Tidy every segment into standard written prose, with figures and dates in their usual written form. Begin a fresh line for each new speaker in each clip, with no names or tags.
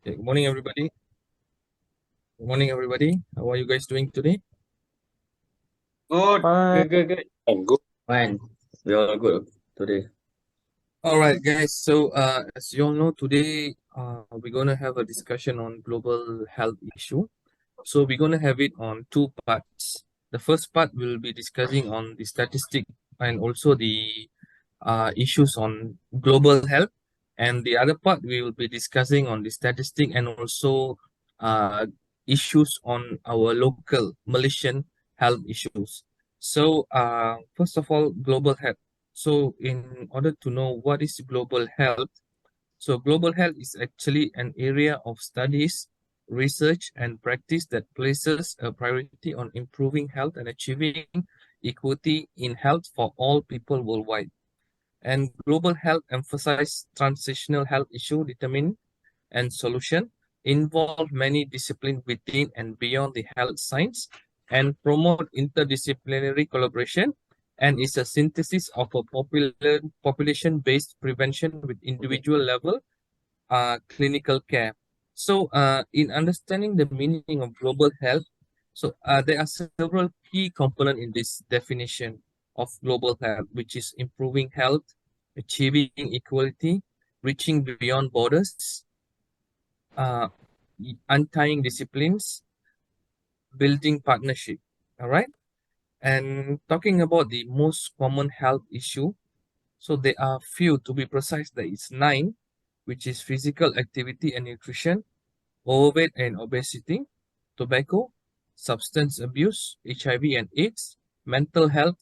Okay, good morning, everybody. Good morning, everybody. How are you guys doing today?
Good.
Fine.
Good.
I'm good.
Fine. We all good today.
All right, guys. So, as you all know, today we're gonna have a discussion on global health issue. So we're gonna have it on two parts. The first part will be discussing on the statistic and also the issues on global health, and the other part we will be discussing on the statistic and also uh, issues on our local Malaysian health issues. So, first of all, global health. So, in order to know what is global health, so global health is actually an area of studies, research, and practice that places a priority on improving health and achieving equity in health for all people worldwide. And global health emphasize transitional health issue determine and solution, involve many disciplines within and beyond the health science, and promote interdisciplinary collaboration, and is a synthesis of a population-based prevention with individual level clinical care. So, in understanding the meaning of global health, so there are several key components in this definition of global health, which is improving health, achieving equality, reaching beyond borders, uh, untying disciplines, building partnership. All right. And talking about the most common health issue, so there are few to be precise. There is nine, which is physical activity and nutrition, overweight and obesity, tobacco, substance abuse, HIV and AIDS, mental health,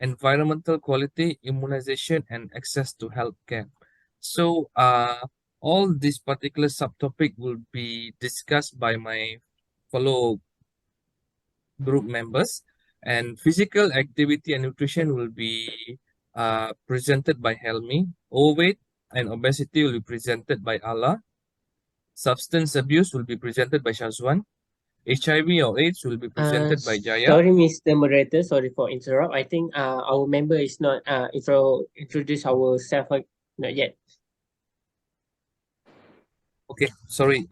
environmental quality, immunization, and access to healthcare. So, all this particular subtopic will be discussed by my fellow group members, and physical activity and nutrition will be presented by Helmy. Overweight and obesity will be presented by Aalaa. Substance abuse will be presented by Syazwan. HIV or AIDS will be presented by Jaya.
Sorry, Mr. Moderator. Sorry for interrupt. I think our member is not introduce ourselves not yet.
Okay, sorry.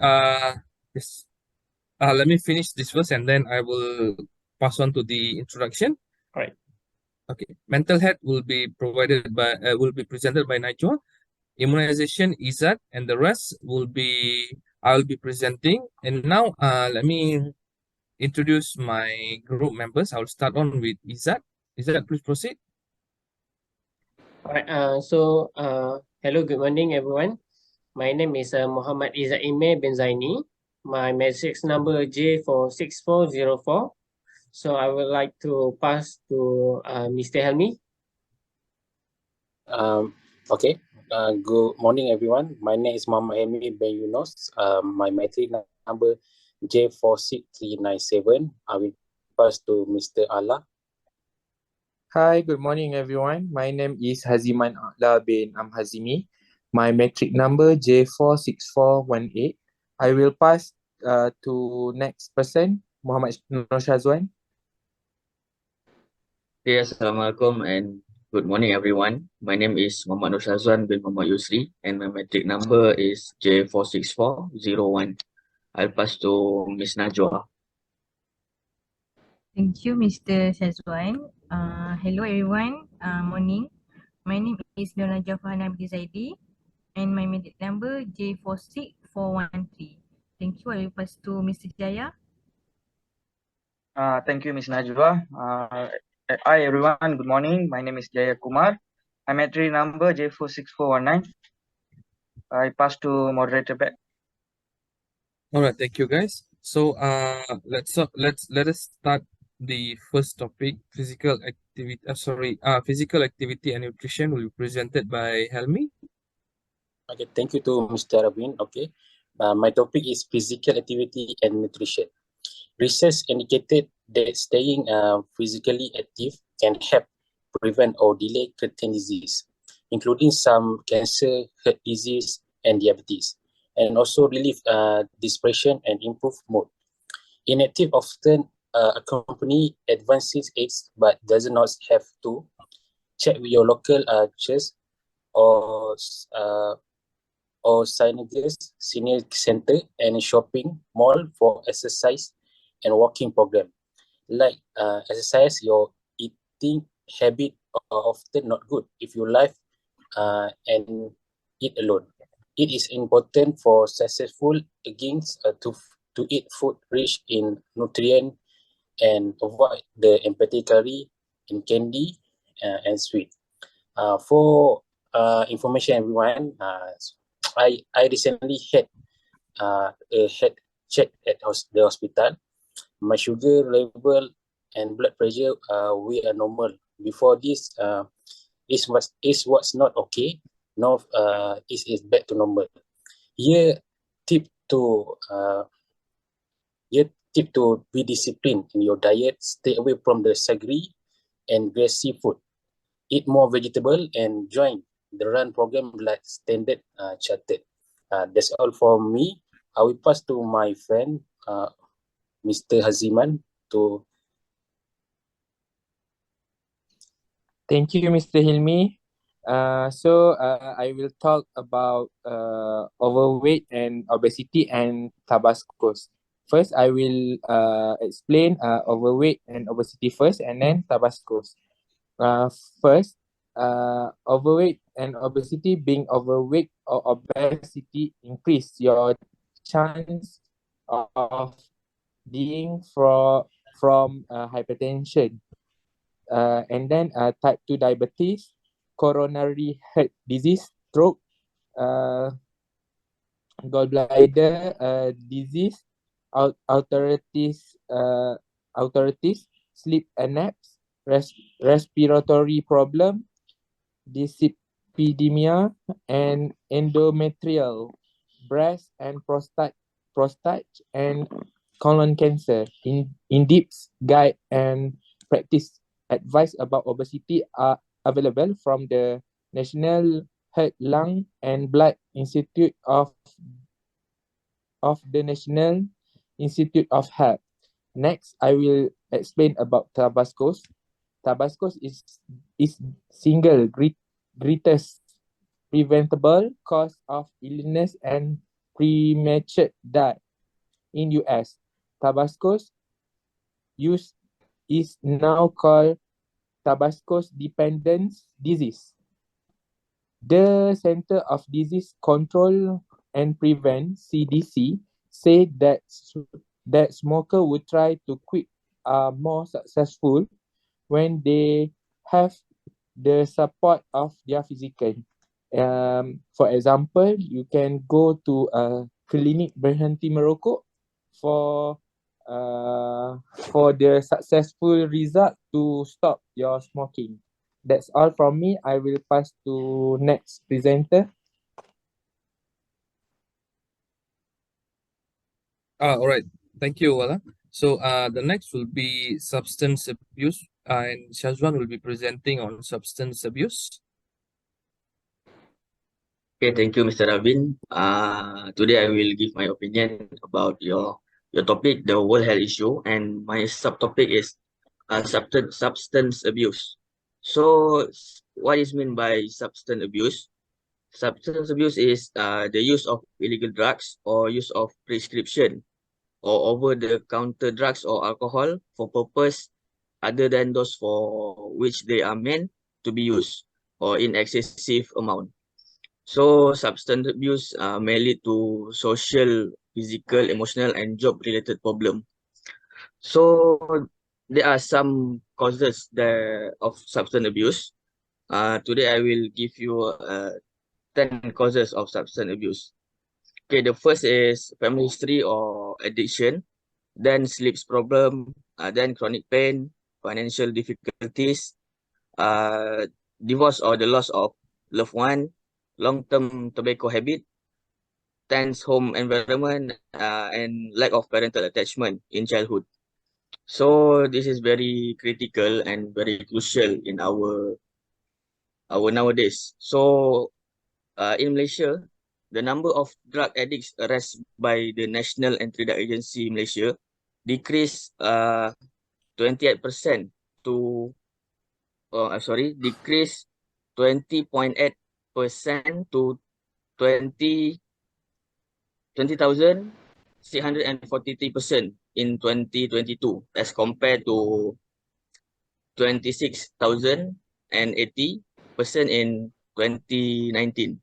Yes. Let me finish this first, and then I will pass on to the introduction.
All right.
Okay. Mental health will be presented by Najwa. Immunization, Ezzat, and the rest will be I'll be presenting. And now, let me introduce my group members. I'll start on with Ezzat. Ezzat, please proceed.
All right. Hello, good morning, everyone. My name is Mohammad Ezzat Emir bin Zaini. My matrix number J46404. So I would like to pass to Mr. Helmy.
Okay. Good morning, everyone. My name is Muhammad Emir bin Yunus. My matric number J46397. I will pass to Mr. Aalaa.
Hi, good morning everyone. My name is Haszeman bin Haszime. My metric number J46418. I will pass to next person, Mohammad Syazwan.
Okay, Assalamualaikum and good morning everyone. My name is Mohammad Syazwan bin Mohamad Yosri and my metric number is J46401. I'll pass to Miss Najwa.
Thank you, Mr. Syazwan. Hello, everyone. Morning. My name is Nornajwa Farhana binti Zaidi, and my medic number J46413. Thank you. I will pass to Mr. Jaya.
Thank you, Miss Najwa. Hi, everyone. Good morning. My name is Jaya Kumar. My metric number J46419. I pass to moderator back.
All right, thank you, guys. So, let us start the first topic. Physical activity and nutrition will be presented by Helmy.
Okay, thank you to Mr. Aravinth. Okay. My topic is physical activity and nutrition. Research indicated that staying physically active can help prevent or delay certain disease, including some cancer, heart disease, and diabetes, and also relieve depression and improve mood. Inactive often accompany advanced age, but does not have to. Check with your local church or or signages, senior center, and shopping mall for exercise and walking program. Like exercise, your eating habit are often not good if you live and eat alone. It is important for successful against to eat food rich in nutrient and avoid the empathy curry in candy and sweet. For information, everyone, I recently had a head check at the hospital. My sugar level and blood pressure we are normal. Before this, is what's not okay. Now is back to normal. Here, tip to uh, here tip to be disciplined in your diet. Stay away from the sugary and greasy food. Eat more vegetable and join the run program like Standard Chartered. That's all for me. I will pass to my friend, Mr. Haszeman, to.
Thank you, Mr. Helmy. I will talk about overweight and obesity and Tabascos. First, I will explain overweight and obesity first, and then Tabascos. Uh, First, overweight and obesity, being overweight or obesity increase your chance of dying from hypertension. And then type 2 diabetes, coronary heart disease, stroke, uh, gallbladder disease, arthritis, sleep apneas, respiratory problem, dyslipidemia, and endometrial, breast and prostate and colon cancer. In-depth guide and practice advice about obesity are available from the National Heart, Lung, and Blood Institute of the National Institute of Health. Next, I will explain about Tabascos. Tabascos is single greatest preventable cause of illness and premature death in US. Tabascos use is now called Tabascos dependence disease. The Center of Disease Control and Prevent (CDC) said that smokers would try to quit are more successful when they have the support of their physician. For example, you can go to a klinik berhenti merokok for the successful result to stop your smoking. That's all from me. I will pass to next presenter.
All right. Thank you, Aalaa. So the next will be substance abuse, and Syazwan will be presenting on substance abuse.
Okay, thank you, Mr. Aravinth. Today I will give my opinion about your topic, the World Health issue, and my subtopic is substance abuse. So, what is meant by substance abuse? Substance abuse is the use of illegal drugs or use of prescription or over-the-counter drugs or alcohol for purpose other than those for which they are meant to be used or in excessive amount. So substance abuse may lead to social, physical, emotional, and job-related problem. So there are some causes of substance abuse. Today I will give you 10 causes of substance abuse. Okay, the first is family history or addiction, then sleep problem, then chronic pain, financial difficulties, divorce or the loss of loved one, long-term tobacco habit, tense home environment, and lack of parental attachment in childhood. So this is very critical and very crucial in our nowadays. So in Malaysia, the number of drug addicts arrested by the National Anti-Drug Agency Malaysia decreased 28% to decreased 20.8% to 20,643% in 2022 as compared to 26,080% in 2019.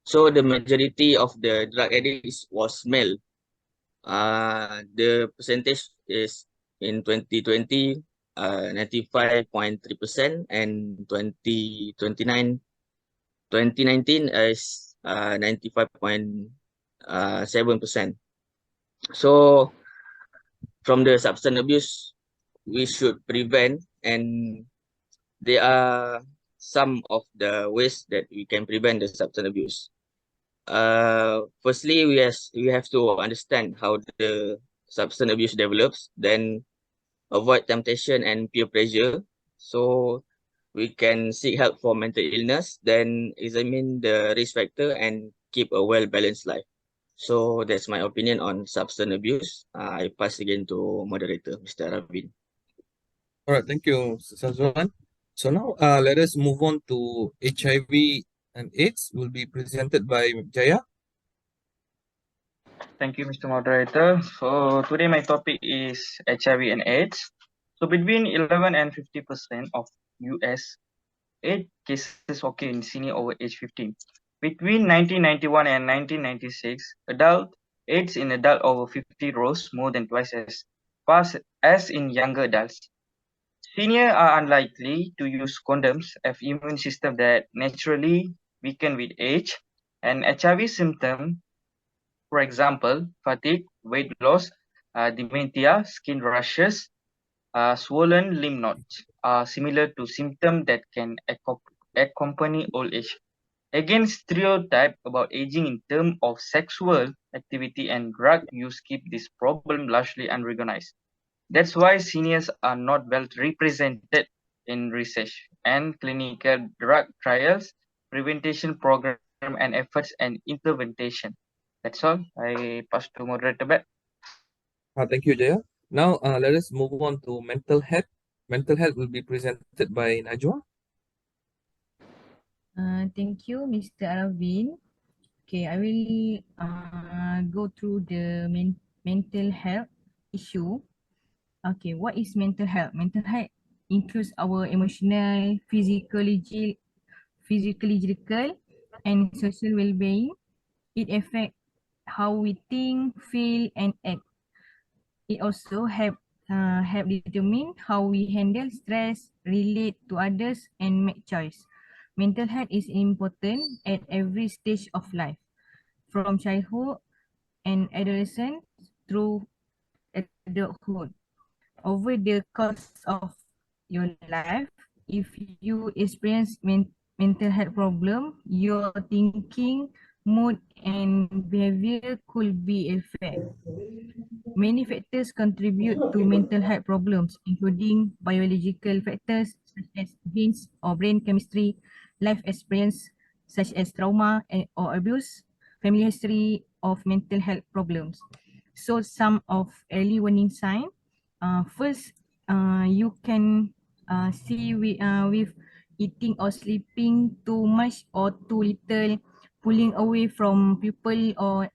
So the majority of the drug addicts was male. The percentage is in 2020 95.3%, and 2019 is 95.7%. So from the substance abuse, we should prevent, and there are some of the ways that we can prevent the substance abuse. Firstly, we have to understand how the substance abuse develops, then avoid temptation and peer pressure. So we can seek help for mental illness, then examine the risk factor and keep a well-balanced life. So that's my opinion on substance abuse. I pass again to moderator, Mr. Aravinth.
All right, thank you, Syazwan. So now let us move on to HIV and AIDS. Will be presented by Jaya.
Thank you, Mr. Moderator. So today my topic is HIV and AIDS. So between 11 and 50% of US AIDS cases occur in senior over age 15. Between 1991 and 1996, adult AIDS in adult over 50 rose more than twice as fast as in younger adults. Seniors are unlikely to use condoms, have immune system that naturally weaken with age, and HIV symptoms, for example, fatigue, weight loss, dementia, skin rashes, swollen lymph nodes, are similar to symptoms that can accompany old age. Against stereotype about aging in terms of sexual activity and drug use keep this problem largely unrecognized. That's why seniors are not well represented in research and clinical drug trials, prevention program and efforts and implementation. That's all. I pass to moderator back.
Thank you, Jaya. Now let us move on to mental health. Mental health will be presented by Najwa.
Thank you, Mr. Aravinth. Okay, I will go through the mental health issue. Okay, what is mental health? Mental health includes our emotional, physiological, and social well-being. It affects how we think, feel, and act. It also help determine how we handle stress, relate to others, and make choice. Mental health is important at every stage of life, from childhood and adolescence through adulthood. Over the course of your life, if you experience mental health problem, your thinking, mood, and behavior could be affected. Many factors contribute to mental health problems, including biological factors such as genes or brain chemistry, life experience such as trauma or abuse, family history of mental health problems. So some of early warning signs. First, you can see with eating or sleeping too much or too little, pulling away from people or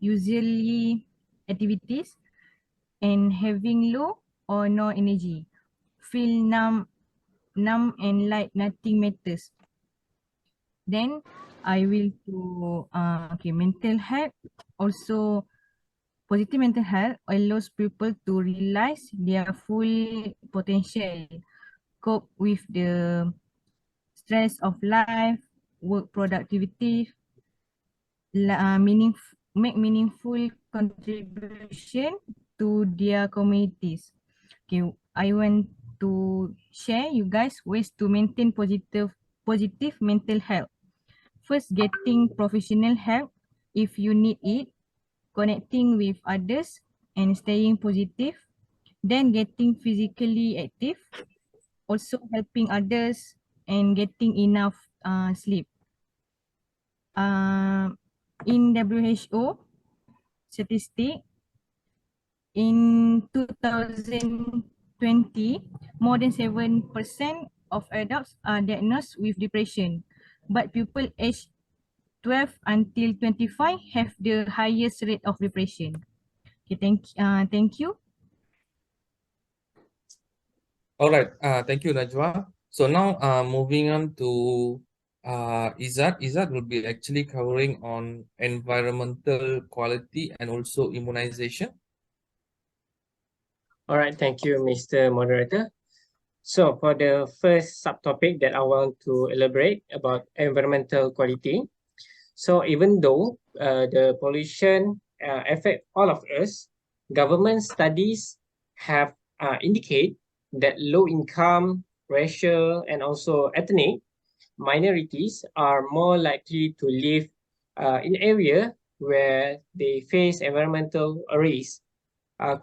usually activities, and having low or no energy, feel numb and like nothing matters. Then I will to mental health. Also, positive mental health allows people to realize their full potential, cope with the stress of life, work productivity, make meaningful contribution to their communities. Okay, I want to share you guys ways to maintain positive mental health. First, getting professional help if you need it, connecting with others and staying positive, then getting physically active, also helping others and getting enough sleep. In WHO statistic, in 2020, more than 7% of adults are diagnosed with depression, but people aged 12 until 25 have the highest rate of depression. Okay, thank you.
All right. Thank you, Najwa. So now, moving on to Ezzat. Ezzat will be actually covering on environmental quality and also immunization.
All right, thank you, Mr. Moderator. So for the first subtopic that I want to elaborate about environmental quality. So even though the pollution affect all of us, government studies have indicate that low income, racial, and also ethnic minorities are more likely to live in area where they face environmental risk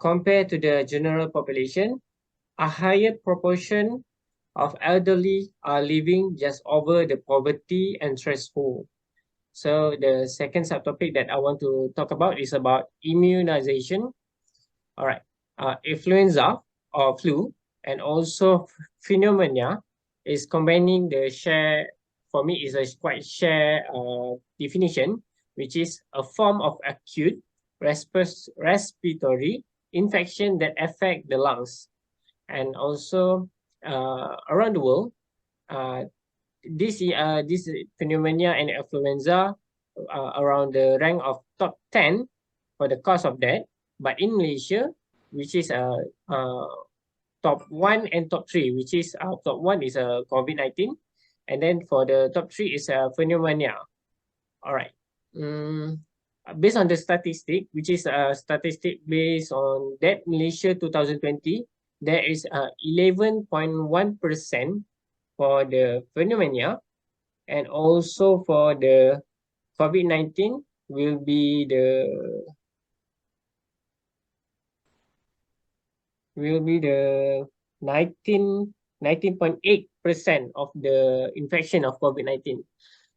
compared to the general population. A higher proportion of elderly are living just over the poverty and threshold. So the second subtopic that I want to talk about is about immunization. All right, influenza or flu and also pneumonia is combining the share, for me is a quite share definition, which is a form of acute respiratory infection that affect the lungs. And also around the world, this pneumonia and influenza around the rank of top 10 for the cause of death. But in Malaysia, which is top 1 and top 3, which is top 1 is COVID-19, and then for the top 3 is pneumonia. All right. Based on the statistic, which is a statistic based on that Malaysia 2020, there is 11.1% for the pneumonia, and also for the COVID-19 will be the 19.8% of the infection of COVID-19.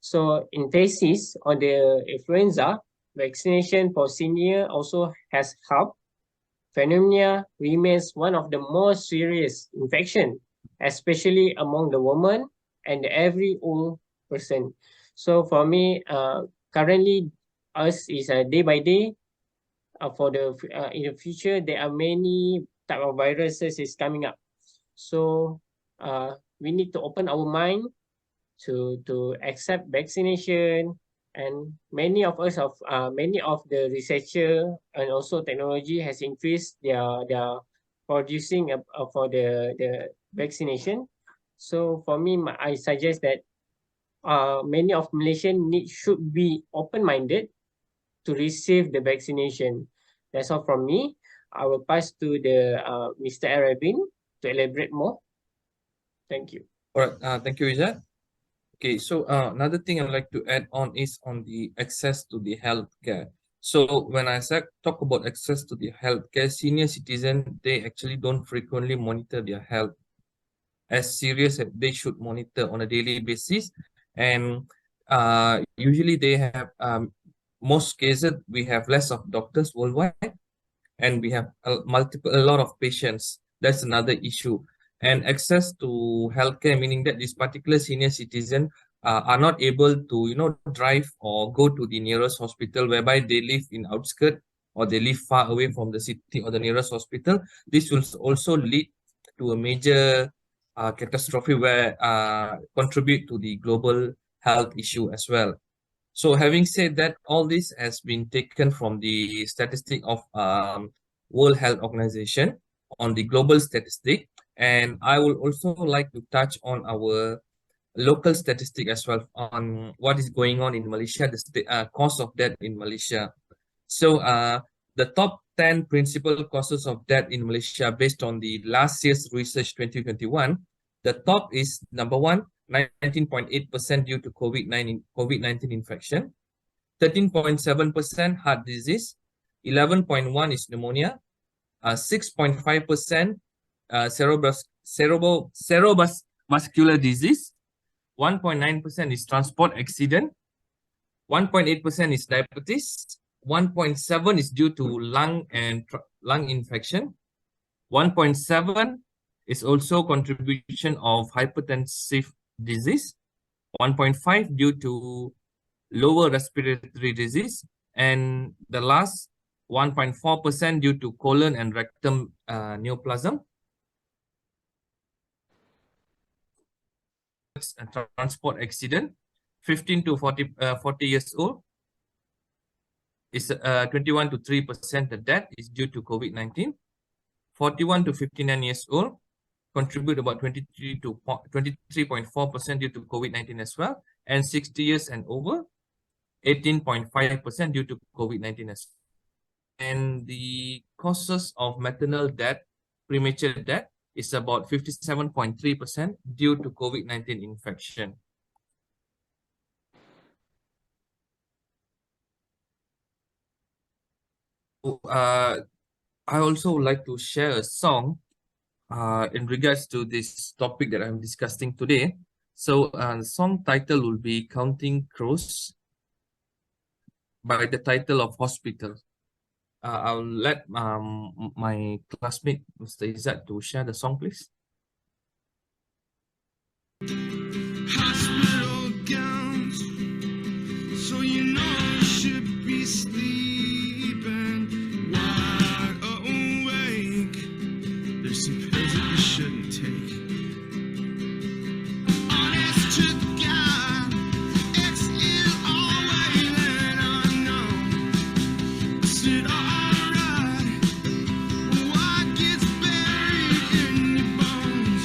So in phases on the influenza, vaccination for senior also has helped. Pneumonia remains one of the most serious infection, especially among the women and every old person. So for me, currently, us is day by day. For the in the future, there are many type of viruses is coming up. So we need to open our mind to accept vaccination, and many of us many of the researcher and also technology has increased their producing for the vaccination. So for me, I suggest that many of Malaysian should be open-minded to receive the vaccination. That's all from me. I will pass to the Mr. Aravinth to elaborate more. Thank you.
All right. Thank you, Ezzat. Okay, so another thing I'd like to add on is on the access to the healthcare. So when I talk about access to the healthcare, senior citizens, they actually don't frequently monitor their health as serious as they should monitor on a daily basis. And usually they have, most cases, we have less of doctors worldwide, and we have a lot of patients. That's another issue. And access to healthcare, meaning that this particular senior citizen are not able to, drive or go to the nearest hospital, whereby they live in outskirts or they live far away from the city or the nearest hospital. This will also lead to a major catastrophe where contribute to the global health issue as well. So having said that, all this has been taken from the statistic of World Health Organization on the global statistic. And I would also like to touch on our local statistic as well on what is going on in Malaysia, the cause of death in Malaysia. So the top 10 principal causes of death in Malaysia based on the last year's research 2021, the top is number 1, 19.8% due to COVID-19 infection, 13.7% heart disease, 11.1% is pneumonia, 6.5% cerebrovascular disease, 1.9% is transport accident, 1.8% is diabetes, 1.7% is due to lung infection, 1.7% is also contribution of hypertensive disease, 1.5% due to lower respiratory disease, and the last 1.4% due to colon and rectum neoplasm. A transport accident, 15 to 40 years old, is 21 to 3%. The death is due to COVID-19. 41 to 59 years old contribute about 23 to 23.4% due to COVID-19 as well, and 60 years and over, 18.5% due to COVID-19 as well. And the causes of maternal death, premature death, is about 57.3% due to COVID-19 infection. I also would like to share a song in regards to this topic that I'm discussing today. So the song title will be Counting Crows by the title of Hospital. I'll let my classmate, Mr. Ezzat, to share the song, please.
Hospital gowns, so you know you should be sleeping. Wide awake, there's some pills that you shouldn't take. Honest to God, it's ill always and unknown. Is it alright? What gets buried in your bones?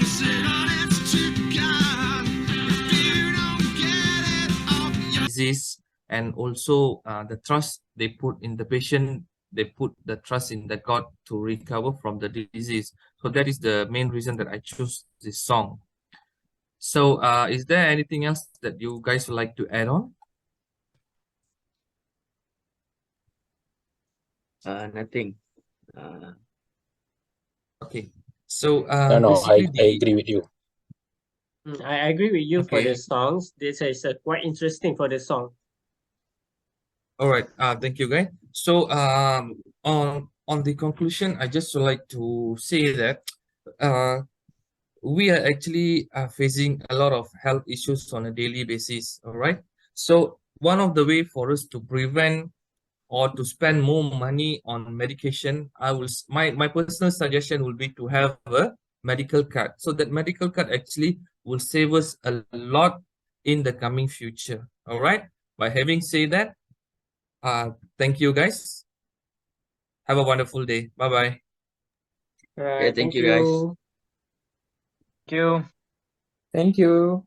Is it honest to God? If you don't get it off your
Disease, and also the trust they put in the patient, they put the trust in the God to recover from the disease. So that is the main reason that I chose this song. So is there anything else that you guys would like to add on?
Nothing.
Okay. So
No, I
basically
agree with you.
I agree with you for the
Okay.
songs. This is quite interesting for the song.
All right. Thank you, guys. So on the conclusion, I just would like to say that we are actually facing a lot of health issues on a daily basis. All right. So one of the way for us to prevent or to spend more money on medication, my personal suggestion will be to have a medical card. So that medical card actually will save us a lot in the coming future. All right. By having said that, thank you guys. Have a wonderful day. Bye-bye.
Right,
thank you, guys.
Thank you.
Thank you.